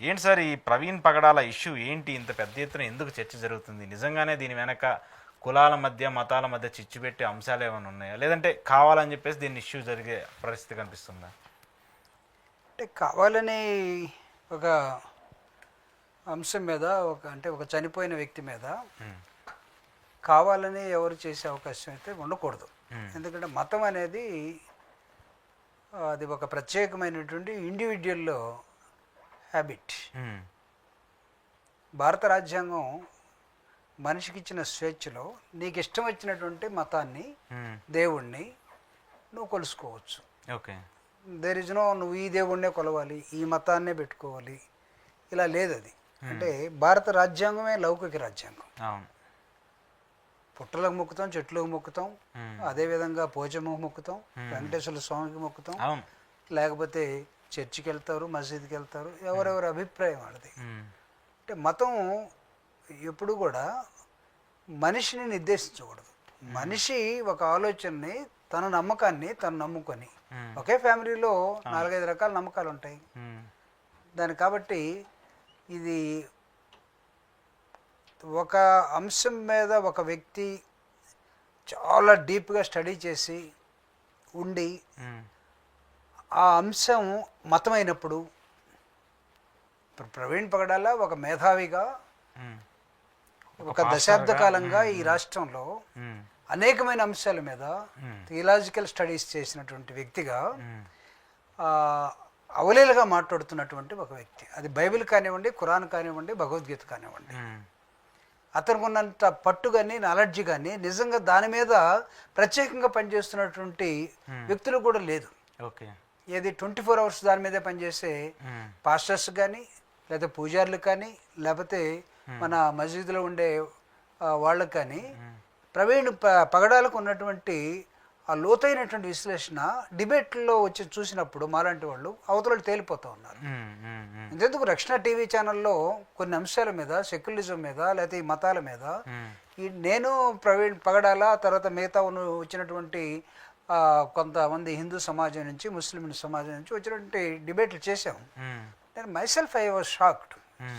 ఏంటి సార్ ఈ ప్రవీణ్ పగడాల ఇష్యూ ఏంటి? ఇంత పెద్ద ఎత్తున ఎందుకు చర్చ జరుగుతుంది? నిజంగానే దీని వెనక కులాల మధ్య మతాల మధ్య చిచ్చు పెట్టే అంశాలు ఏమైనా ఉన్నాయా, లేదంటే కావాలని చెప్పేసి దీన్ని ఇష్యూ జరిగే పరిస్థితి కనిపిస్తుందా? అంటే కావాలని ఒక అంశం మీద ఒక చనిపోయిన వ్యక్తి మీద కావాలని ఎవరు చేసే అవకాశం అయితే ఉండకూడదు. ఎందుకంటే మతం అనేది అది ఒక ప్రత్యేకమైనటువంటి ఇండివిజువల్ హ్యాబిట్. భారత రాజ్యాంగం మనిషికి ఇచ్చిన స్వేచ్ఛలో నీకు ఇష్టం వచ్చినటువంటి మతాన్ని, దేవుణ్ణి నువ్వు కొలుసుకోవచ్చు. ఓకే, దేర్ ఇస్ నో నువ్వు ఈ దేవుణ్ణే కొలవాలి, ఈ మతాన్నే పెట్టుకోవాలి, ఇలా లేదు. అది అంటే భారత రాజ్యాంగమే లౌకిక రాజ్యాంగం. పుట్టలకు మొక్కుతాం, చెట్లకు మొక్కుతాం, అదేవిధంగా పోచమ్మకు మొక్కుతాం, వెంకటేశ్వర స్వామికి మొక్కుతాం, లేకపోతే చర్చికి వెళ్తారు, మసీదుకి వెళ్తారు, ఎవరెవరి అభిప్రాయం వాళ్ళది. అంటే మతం ఎప్పుడు కూడా మనిషిని నిర్దేశించకూడదు. మనిషి ఒక ఆలోచనని, తన నమ్మకాన్ని తను నమ్ముకొని, ఒకే ఫ్యామిలీలో 4-5 రకాల నమ్మకాలు ఉంటాయి దాని. కాబట్టి ఇది ఒక అంశం మీద ఒక వ్యక్తి చాలా డీప్గా స్టడీ చేసి ఉండి ఆ అంశం మతమైనప్పుడు, ప్రవీణ్ పగడాల ఒక మేధావిగా ఒక దశాబ్ద కాలంగా ఈ రాష్ట్రంలో అనేకమైన అంశాల మీద థియలాజికల్ స్టడీస్ చేసినటువంటి వ్యక్తిగా అవలీలగా మాట్లాడుతున్నటువంటి ఒక వ్యక్తి. అది బైబిల్ కానివ్వండి, ఖురాన్ కానివ్వండి, భగవద్గీత కానివ్వండి, అతనికి ఉన్నంత పట్టు కానీ, నాలెడ్జ్ కానీ నిజంగా దాని మీద ప్రత్యేకంగా పనిచేస్తున్నటువంటి వ్యక్తులు కూడా లేదు. ఓకే, ఏది 24 అవర్స్ దాని మీదే పనిచేసే పాస్టర్స్ కానీ, లేకపోతే పూజారులు కానీ, లేకపోతే మన మసీదులో ఉండే వాళ్ళకు కానీ ప్రవీణ్ పగడాలకు ఉన్నటువంటి ఆ లోతైనటువంటి విశ్లేషణ డిబేట్లో వచ్చి చూసినప్పుడు మాలాంటి వాళ్ళు అవతల తేలిపోతూ ఉన్నారు. ఇంతెందుకు రక్షణ టీవీ ఛానల్లో కొన్ని అంశాల మీద, సెక్యులరిజం మీద, లేకపోతే ఈ మతాల మీద నేను ప్రవీణ్ పగడాల తర్వాత మిగతా వచ్చినటువంటి కొంతమంది హిందూ సమాజం నుంచి, ముస్లిం సమాజం నుంచి వచ్చినటువంటి డిబేట్లు చేశాం. నేను myself I was shocked.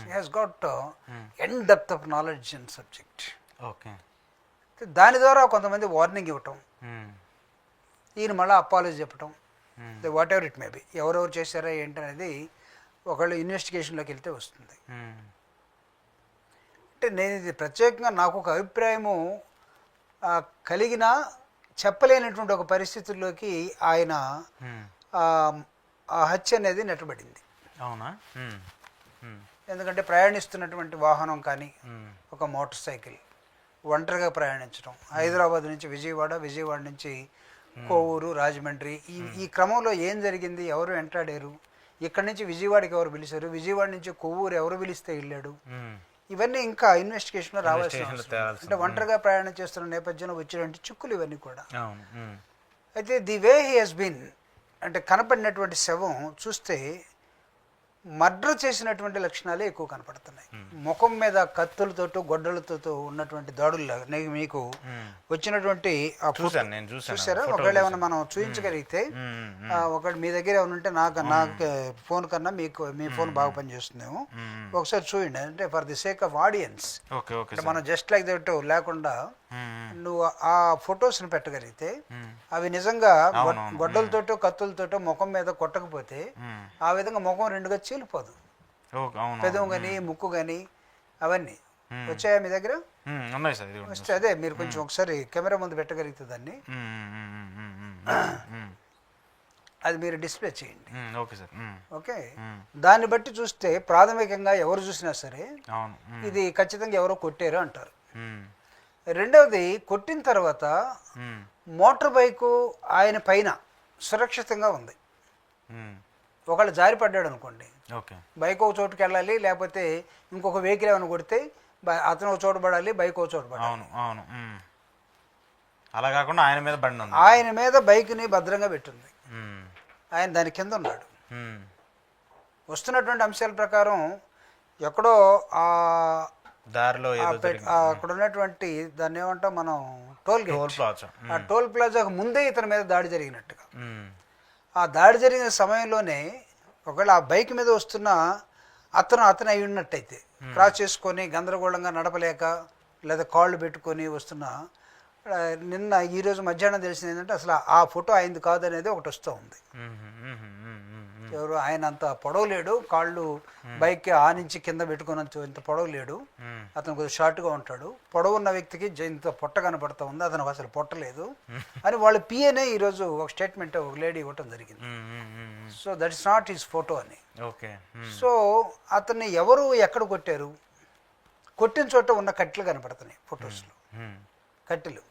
He has got N depth of knowledge in subject. Okay, దాని ద్వారా కొంతమంది వార్నింగ్ ఇవ్వటం, ఈయన మళ్ళీ అపాలజీ చెప్పటం, what ever it may be, ఎవరెవరు చేశారా ఏంటనేది ఒకళ్ళు ఇన్వెస్టిగేషన్లోకి వెళ్తే వస్తుంది. అంటే నేను ఇది ప్రత్యేకంగా నాకు ఒక అభిప్రాయము కలిగిన చెప్పలేనటువంటి ఒక పరిస్థితుల్లోకి ఆయన ఆ హత్య అనేది నెట్టబడింది. అవునా? ఎందుకంటే ప్రయాణిస్తున్నటువంటి వాహనం కానీ, ఒక మోటార్ సైకిల్ ఒంటరిగా ప్రయాణించడం, హైదరాబాద్ నుంచి విజయవాడ, విజయవాడ నుంచి కోవూరు, రాజమండ్రి, ఈ క్రమంలో ఏం జరిగింది, ఎవరు వెంటాడారు, ఇక్కడి నుంచి విజయవాడకి ఎవరు పిలిచారు, విజయవాడ నుంచి కొవ్వూరు ఎవరు పిలిస్తే వెళ్ళాడు, ఇవన్నీ ఇంకా ఇన్వెస్టిగేషన్లో రావాల్సిన అంటే ఒంటరిగా ప్రయాణం చేస్తున్న నేపథ్యంలో వచ్చినటువంటి చిక్కులు ఇవన్నీ కూడా. అయితే the way he has been అంటే కనపడినటువంటి శవం చూస్తే మర్డర్ చేసినటువంటి లక్షణాలే ఎక్కువ కనపడుతున్నాయి. ముఖం మీద కత్తులతో, గొడ్డలతో ఉన్నటువంటి దాడుల్లో మీకు వచ్చినటువంటి చూసారా? ఒకవేళ ఏమైనా మనం చూపించగలిగితే, ఒకటి మీ దగ్గర ఏమైనా ఉంటే నాకు ఫోన్ కన్నా మీ ఫోన్ బాగా పనిచేస్తుందేమో, ఒకసారి చూడండి. అంటే for the sake of audience, మనం జస్ట్ లైక్ దట్ లేకుండా నువ్వు ఆ ఫొటోస్ని పెట్టగలిగితే అవి నిజంగా గొడ్డలతోటో కత్తులతోటో ముఖం మీద కొట్టకపోతే ఆ విధంగా ముఖం రెండుగా చీలిపోదు. పెదవు కానీ, ముక్కు కానీ అవన్నీ వచ్చాయా మీ దగ్గర? వస్తే అదే మీరు కొంచెం ఒకసారి కెమెరా ముందు పెట్టగలిగితే దాన్ని అది మీరు డిస్ప్లే చేయండి. ఓకే, దాన్ని బట్టి చూస్తే ప్రాథమికంగా ఎవరు చూసినా సరే ఇది ఖచ్చితంగా ఎవరో కొట్టారు అంటారు. రెండవది, కొట్టిన తర్వాత మోటార్ బైకు ఆయన పైన సురక్షితంగా ఉంది. ఒకళ్ళు జారిపడ్డాడు అనుకోండి, బైక్ ఒక చోటుకి వెళ్ళాలి, లేకపోతే ఇంకొక వెహికల్ ఏమైనా కొడితే అతను ఒక చోట పడాలి, బైక్ ఒక చోట పడాలి. అలా కాకుండా ఆయన మీద బండి ఉంది, ఆయన మీద బైక్ని భద్రంగా పెట్టుంది, ఆయన దాని కింద ఉన్నాడు. వస్తున్నటువంటి అంశాల ప్రకారం ఎక్కడో దారిలో అక్కడ ఉన్నటువంటి దాన్ని ఏమంటాం మనం, టోల్ గేట్, ఆ టోల్ ప్లాజాకు ముందే ఇతని మీద దాడి జరిగినట్టుగా. ఆ దాడి జరిగిన సమయంలోనే ఒకవేళ ఆ బైక్ మీద వస్తున్న అతను అయి ఉన్నట్టయితే క్రాస్ చేసుకొని గందరగోళంగా నడపలేక లేదా కాళ్ళు పెట్టుకొని వస్తున్న నిన్న ఈరోజు మధ్యాహ్నం తెలిసింది ఏంటంటే అసలు ఆ ఫోటో ఆయనది కాదనేది ఒకటి వస్తూ ఉంది. ఎవరు ఆయన అంత పొడవలేడు, కాళ్ళు బైక్ ఆ నుంచి కింద పెట్టుకున్నంత ఇంత పొడవలేడు, అతను కొద్దిగా షార్ట్గా ఉంటాడు. పొడవున్న వ్యక్తికి ఇంత పొట్ట కనపడుతూ ఉంది, అతను అసలు పొట్టలేదు అని వాళ్ళ పిఏనే ఈరోజు ఒక స్టేట్మెంట్ ఒక లేడీ ఇవ్వటం జరిగింది. So that is not his photo అని. సో అతన్ని ఎవరు ఎక్కడ కొట్టారు, కొట్టిన చోట ఉన్న కట్టెలు కనపడుతున్నాయి ఫొటోస్లో. కట్టెలు,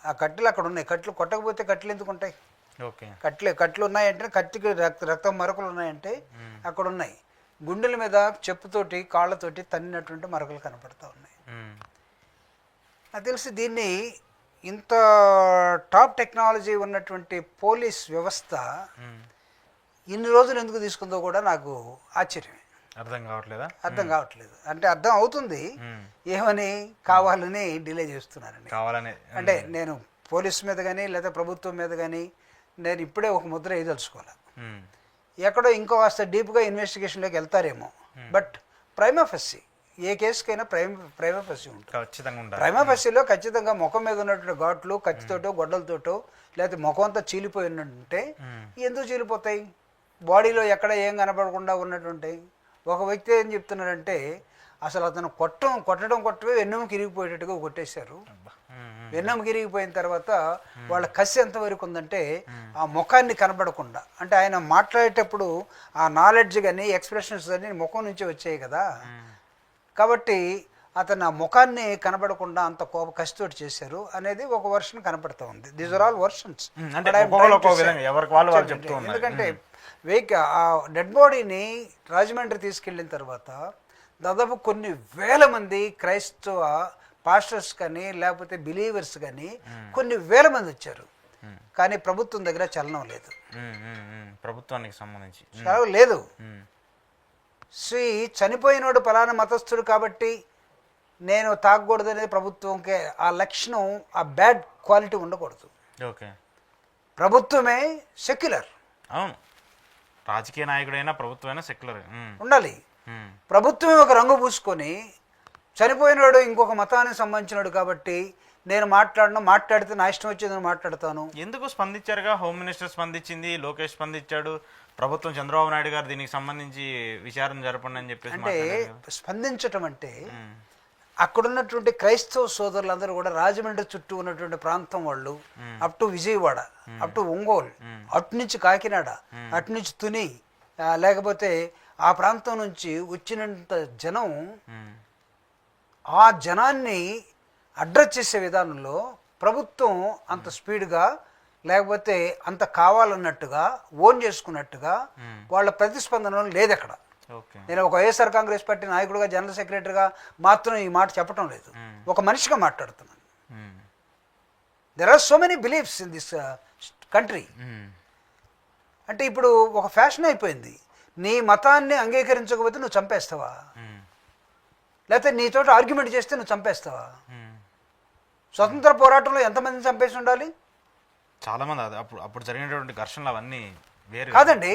ఆ కట్టెలు అక్కడ ఉన్నాయి. కట్టెలు కొట్టకపోతే కట్టెలు ఎందుకు ఉంటాయి? కట్టెలు ఉన్నాయంటే కత్తికి రక్తం మరకలు ఉన్నాయంటే అక్కడ ఉన్నాయి. గుండెల మీద చెప్పుతోటి కాళ్ళతోటి తన్నినటువంటి మరకలు కనపడుతూ ఉన్నాయి. నాకు తెలిసి దీన్ని ఇంత టాప్ టెక్నాలజీ ఉన్నటువంటి పోలీస్ వ్యవస్థ ఇన్ని రోజులు ఎందుకు తీసుకుందో కూడా నాకు ఆశ్చర్యమే. అర్థం కావట్లేదు. అంటే అర్థం అవుతుంది ఏమని కావాలని డిలే చేస్తున్నారని. అంటే నేను పోలీస్ మీద కానీ లేదా ప్రభుత్వం మీద కానీ నేను ఇప్పుడే ఒక ముద్ర వేయదలుచుకోవాలి. ఎక్కడో ఇంకో కాస్త డీప్గా ఇన్వెస్టిగేషన్లోకి వెళ్తారేమో. బట్ ప్రైమా ఫెస్సీ ఏ కేసుకైనా ప్రైమా ఫెస్సీ ఉంటుంది. ప్రైమా ఫెస్సీలో ఖచ్చితంగా ముఖం మీద ఉన్నటువంటి ఘాట్లు కత్తితోటో గొడ్డలతోటో లేకపోతే ముఖం అంతా చీలిపోయి ఉన్నట్టుంటే ఎందుకు చీలిపోతాయి? బాడీలో ఎక్కడ ఏం కనపడకుండా ఉన్నటువంటి ఒక వ్యక్తి ఏం చెప్తున్నాడంటే అసలు అతను కొట్టడమే వెన్నెముక ఇరిగిపోయేటట్టుగా కొట్టేశారు. వెన్నెముక ఇరిగిపోయిన తర్వాత వాళ్ళ కసి ఎంతవరకు ఉందంటే ఆ ముఖాన్ని కనబడకుండా, అంటే ఆయన మాట్లాడేటప్పుడు ఆ నాలెడ్జ్ కానీ ఎక్స్ప్రెషన్స్ కానీ ముఖం నుంచి వచ్చాయి కదా, కాబట్టి అతను ఆ ముఖాన్ని కనబడకుండా అంత కసితోటి చేశారు అనేది ఒక వర్షన్ కనపడుతూ ఉంది. These are all versions. ఎందుకంటే ఆ డెడ్ బాడీని రాజమండ్రి తీసుకెళ్ళిన తర్వాత దాదాపు కొన్ని వేల మంది క్రైస్తవ పాస్టర్స్ కానీ లేకపోతే బిలీవర్స్ కానీ కొన్ని వేల మంది వచ్చారు. కానీ ప్రభుత్వం దగ్గర చలనం లేదు. ప్రభుత్వానికి సంబంధించి చలనం లేదు. చనిపోయినోడు పలానా మతస్థుడు కాబట్టి నేను తాగకూడదు అనేది ప్రభుత్వంకే ఆ లక్షణం, ఆ బ్యాడ్ క్వాలిటీ ఉండకూడదు. ప్రభుత్వమే సెక్యులర్. అవును, రాజకీయ నాయకుడైనా ప్రభుత్వమైనా సెక్యులర్ ఉండాలి. ప్రభుత్వమే ఒక రంగు పూసుకొని చనిపోయినాడు ఇంకొక మతానికి సంబంధించినాడు కాబట్టి నేను మాట్లాడితే నా ఇష్టం వచ్చేది మాట్లాడతాను. ఎందుకు స్పందించారుగా? హోమ్ మినిస్టర్ స్పందించింది, లోకేష్ స్పందించాడు, ప్రభుత్వం చంద్రబాబు నాయుడు గారు దీనికి సంబంధించి విచారణ జరపండి అని చెప్పేసి. అంటే స్పందించటం అంటే అక్కడున్నటువంటి క్రైస్తవ సోదరులందరూ కూడా రాజమండ్రి చుట్టూ ఉన్నటువంటి ప్రాంతం వాళ్ళు up to Vijayawada, up to Ongole, అటు నుంచి కాకినాడ, అటు నుంచి తుని, లేకపోతే ఆ ప్రాంతం నుంచి వచ్చినంత జనం ఆ జనాన్ని అడ్రస్ చేసే విధానంలో ప్రభుత్వం అంత స్పీడ్గా లేకపోతే అంత కావాలన్నట్టుగా ఓన్ చేసుకున్నట్టుగా వాళ్ళ ప్రతిస్పందన లేదు అక్కడ. నేను ఒక వైఎస్ఆర్ కాంగ్రెస్ పార్టీ నాయకుడిగా జనరల్ సెక్రటరీగా మాత్రం ఈ మాట చెప్పడం లేదు, ఒక మనిషిగా మాట్లాడుతున్నాను. There are so many beliefs in this country. అంటే ఇప్పుడు ఒక ఫ్యాషన్ అయిపోయింది, నీ మతాన్ని అంగీకరించకపోతే నువ్వు చంపేస్తావా, లేకపోతే నీతో ఆర్గ్యుమెంట్ చేస్తే నువ్వు చంపేస్తావా? స్వతంత్ర పోరాటంలో ఎంతమందిని చంపేసి ఉండాలి? చాలా మంది. అప్పుడు జరిగినటువంటి ఘర్షణలు అవన్నీ వేరు కాదండి.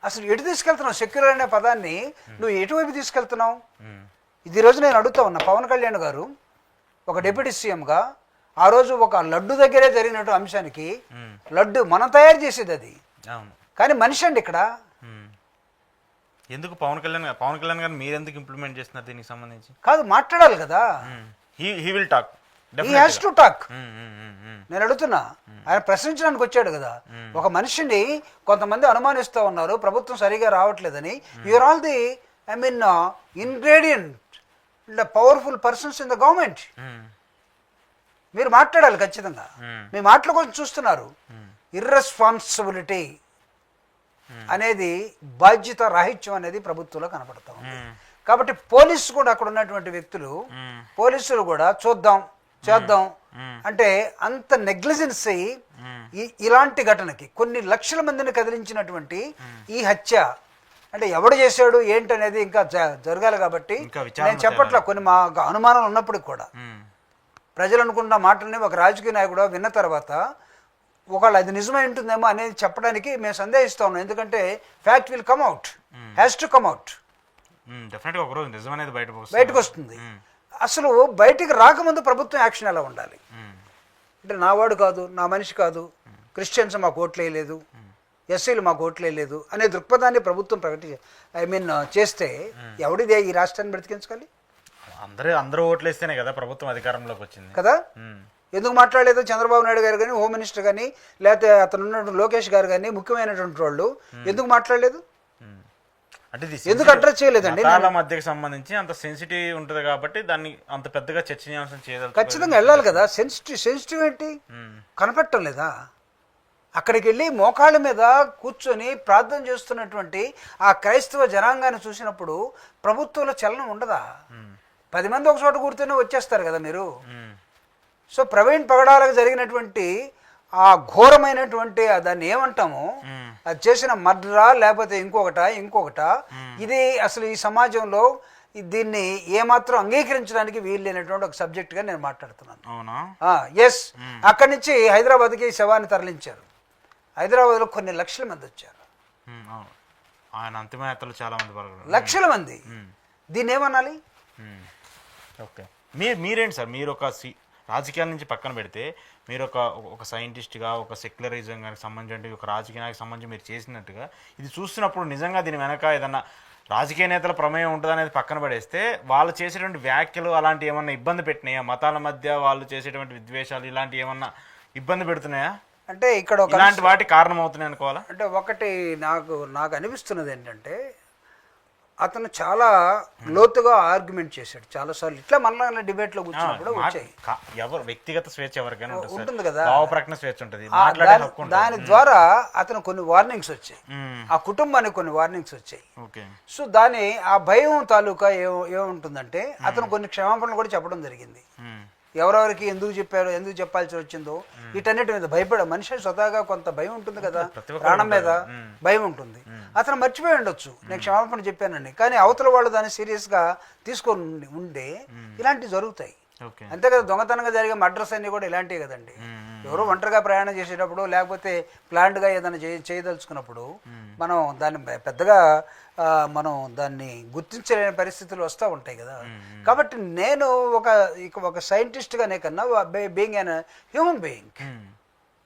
అసలు ఎటు తీసుకెళ్తున్నావు? సెక్యులర్ అనే పదాన్ని నువ్వు ఎటువైపు తీసుకెళ్తున్నావు? ఇది రోజు నేను అడుగుతా ఉన్నా. పవన్ కళ్యాణ్ గారు ఒక డిప్యూటీ సీఎంగా ఆ రోజు ఒక లడ్డు దగ్గరే జరిగినట్టు అంశానికి, లడ్డు మనం తయారు చేసేది అది, కానీ మనిషి అండి ఇక్కడ. ఎందుకు పవన్ కళ్యాణ్ గారు మీరు ఎందుకు ఇంప్లిమెంట్ చేస్తున్నారు దీనికి సంబంధించి? కాదు, మాట్లాడాలి కదా. He will talk, he has to talk. నేను అడుగుతున్నా, ఆయన ప్రశ్నించడానికి వచ్చాడు కదా. ఒక మనిషిని కొంతమంది అనుమానిస్తూ ఉన్నారు ప్రభుత్వం సరిగా రావట్లేదని. You're all the ingredient powerful persons in the government. మీరు మాట్లాడాలి ఖచ్చితంగా. మీ మాటల కోసం చూస్తున్నారు. ఇర్రెస్పాన్సిబిలిటీ అనేది, బాధ్యత రాహిత్యం అనేది ప్రభుత్వంలో కనపడతా ఉంది. కాబట్టి పోలీసు కూడా అక్కడ ఉన్నటువంటి వ్యక్తులు, పోలీసులు కూడా చేద్దాం అంటే అంత నెగ్లిజెన్స్ అయ్యి ఇలాంటి ఘటనకి కొన్ని లక్షల మందిని కదిలించినటువంటి ఈ హత్య అంటే ఎవడు చేశాడు ఏంటనేది ఇంకా జరగాలి. కాబట్టి నేను చెప్పట్లా, కొన్ని మా అనుమానాలు ఉన్నప్పటికి కూడా ప్రజలు అనుకున్న మాటల్ని ఒక రాజకీయ నాయకుడు విన్న తర్వాత ఒకవేళ అది నిజమై ఉంటుందేమో అనేది చెప్పడానికి మేము సందేహిస్తా ఉన్నాం. ఎందుకంటే fact will come out, has to come out. డెఫినెట్గా ఒకరోజు నిజం అనేది బయటకు వస్తుంది. అసలు బయటికి రాకముందు ప్రభుత్వం యాక్షన్ ఎలా ఉండాలి అంటే నావాడు కాదు, నా మనిషి కాదు, క్రిస్టియన్స్ మాకు ఓట్లు వేయలేదు, ఎస్సీలు మాకు ఓట్లు వేయలేదు అనే దృక్పథాన్ని ప్రభుత్వం చేస్తే ఎవడిదే ఈ రాష్ట్రాన్ని బ్రతికించగలి? అందరూ ఓట్లు వేస్తేనే కదా ప్రభుత్వం అధికారంలోకి వచ్చింది కదా. ఎందుకు మాట్లాడలేదు చంద్రబాబు నాయుడు గారు కానీ, హోమ్ మినిస్టర్ కానీ, లేకపోతే అతను ఉన్నటువంటి లోకేష్ గారు కానీ, ముఖ్యమైనటువంటి వాళ్ళు ఎందుకు మాట్లాడలేదు? అంటే ఎందుకు అడ్రస్ చేయలేదండి? మతాల మధ్యకి సంబంధించి అంత సెన్సిటివ్ ఉంటుంది కాబట్టి దాన్ని అంత పెద్దగా చర్చనీయాంశం చేయగలరు. ఖచ్చితంగా వెళ్ళాలి కదా. సెన్సిటివ్ ఏంటి కనపడటం లేదా? అక్కడికి వెళ్ళి మోకాళ్ళ మీద కూర్చొని ప్రార్థన చేస్తున్నటువంటి ఆ క్రైస్తవ జనాంగాన్ని చూసినప్పుడు ప్రభుత్వంలో చలనం ఉండదా? 10 మంది ఒక చోట కూర్చొని వచ్చేస్తారు కదా మీరు. సో ప్రవీణ్ పగడాలకు జరిగినటువంటి ఆ ఘోరమైనటువంటి దాన్ని ఏమంటాము, అది చేసిన మర్డరా లేకపోతే ఇంకొకట ఇది అసలు ఈ సమాజంలో దీన్ని ఏమాత్రం అంగీకరించడానికి వీలు లేనటువంటి ఒక సబ్జెక్ట్గా నేను మాట్లాడుతున్నాను. ఎస్, అక్కడి నుంచి హైదరాబాద్కి శవాన్ని తరలించారు. హైదరాబాద్లో కొన్ని లక్షల మంది వచ్చారు. ఆయన అంతిమయాత్రలు చాలా మంది, లక్షల మంది. దీన్ని ఏమనాలి? ఓకే, మీరేంటి సార్, మీరు ఒక రాజకీయాల నుంచి పక్కన పెడితే మీరు ఒక సైంటిస్ట్గా, ఒక సెక్యులరిజం గారికి సంబంధించి, ఒక రాజకీయానికి సంబంధించి మీరు చేసినట్టుగా ఇది చూస్తున్నప్పుడు నిజంగా దీని వెనక ఏదన్నా రాజకీయ నేతల ప్రమేయం ఉంటుంది అనేది పక్కన పడేస్తే వాళ్ళు చేసేటువంటి వ్యాఖ్యలు అలాంటి ఏమన్నా ఇబ్బంది పెట్టినాయా? మతాల మధ్య వాళ్ళు చేసేటువంటి విద్వేషాలు ఇలాంటివి ఏమన్నా ఇబ్బంది పెడుతున్నాయా? అంటే ఇక్కడ ఇలాంటి వాటి కారణం అవుతున్నాయి అనుకోవాలా? అంటే ఒకటి నాకు అనిపిస్తున్నది ఏంటంటే అతను చాలా లోతుగా ఆర్గ్యుమెంట్ చేశాడు చాలాసార్లు. ఇట్లా మళ్ళీ డిబేట్లో కూర్చున్నప్పుడు వచ్చాయి. ఎవరు వ్యక్తిగత స్వేచ్ఛ ఎవరికైనా ఉంటుంది కదా, భావప్రకటన స్వేచ్ఛ ఉంటుంది. దాని ద్వారా అతను కొన్ని వార్నింగ్స్ వచ్చాయి, ఆ కుటుంబానికి కొన్ని వార్నింగ్స్ వచ్చాయి. సో ఆ భయం తాలూకా ఏముంటుందంటే అతను కొన్ని క్షమాపణలు కూడా చెప్పడం జరిగింది. ఎవరెవరికి ఎందుకు చెప్పారో, ఎందుకు చెప్పాల్సి వచ్చిందో వీటన్నిటి మీద భయపడ మనిషి స్వతహాగా కొంత భయం ఉంటుంది కదా, ప్రాణం మీద భయం ఉంటుంది. అతను మర్చిపోయి ఉండొచ్చు నేను క్షమాపణ చెప్పానండి, కానీ అవతల వాళ్ళు దాన్ని సీరియస్గా తీసుకొని ఉండే ఇలాంటివి జరుగుతాయి. అంతే కదా, దొంగతనంగా జరిగే మర్డర్స్ అన్ని కూడా ఇలాంటివి కదండి. ఎవరో ఒంటరిగా ప్రయాణం చేసేటప్పుడు లేకపోతే ప్లాన్డ్గా ఏదైనా చేయదలుచుకున్నప్పుడు మనం దాన్ని పెద్దగా మనం దాన్ని గుర్తించలేని పరిస్థితులు వస్తూ ఉంటాయి కదా. కాబట్టి నేను ఒక సైంటిస్ట్గానే కన్నా బీయింగ్ అన్ హ్యూమన్ బీయింగ్,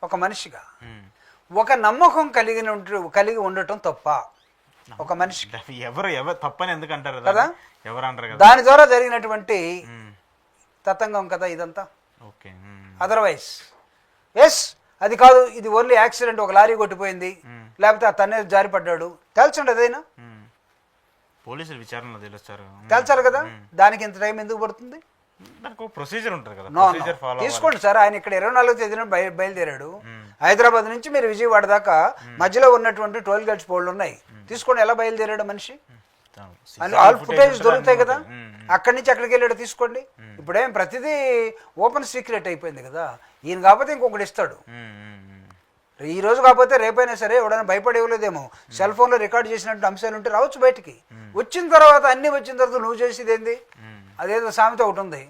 ఒక మనిషిగా ఒక నమ్మకం కలిగి ఉండటం తప్ప ఒక మనిషి ఎవరు తప్పని ఎందుకు అంటారు కదా, ఎవరు అంటారు కదా, దాని ద్వారా జరిగినటువంటి తతంగం కదా ఇదంతా. అదర్వైజ్ ఎస్ అది కాదు, ఇది ఓన్లీ యాక్సిడెంట్, ఒక లారీ కొట్టిపోయింది లేకపోతే ఆ తన్నే జారిపడ్డాడు తేల్చండి, అదైనా పోలీసులు విచారణలో తెలుస్తారు, తేల్చాలి కదా. దానికి ఇంత టైం ఎందుకు పడుతుంది? ప్రొసీజర్ ఉంటుంది కదా, తీసుకోండి సార్. ఆయన ఇక్కడ 24వ తేదీన బయలుదేరాడు. హైదరాబాద్ నుంచి మీరు విజయవాడ దాకా మధ్యలో ఉన్నటువంటి టోల్ గేట్స్ పోల్లు ఉన్నాయి, తీసుకోండి. ఎలా బయలుదేరాడు మనిషి? ఆల్ ఫుటేజ్ దొరుకుతాయి కదా, అక్కడి నుంచి అక్కడికి వెళ్ళాడు, తీసుకోండి. ఇప్పుడేం ప్రతిదీ ఓపెన్ సీక్రెట్ అయిపోయింది కదా. ఈయన కాకపోతే ఇంకొకటి ఇస్తాడు. ఈ రోజు కాకపోతే రేపైనా సరే ఎవడైనా భయపడేవలేదేమో. సెల్ ఫోన్లో రికార్డ్ చేసినట్టు అంశాలు ఉంటే రావచ్చు బయటికి. వచ్చిన తర్వాత అన్ని వచ్చిన తర్వాత నువ్వు చేసేది ఏంది? అదేదో సామెత ఒకటి ఉంది,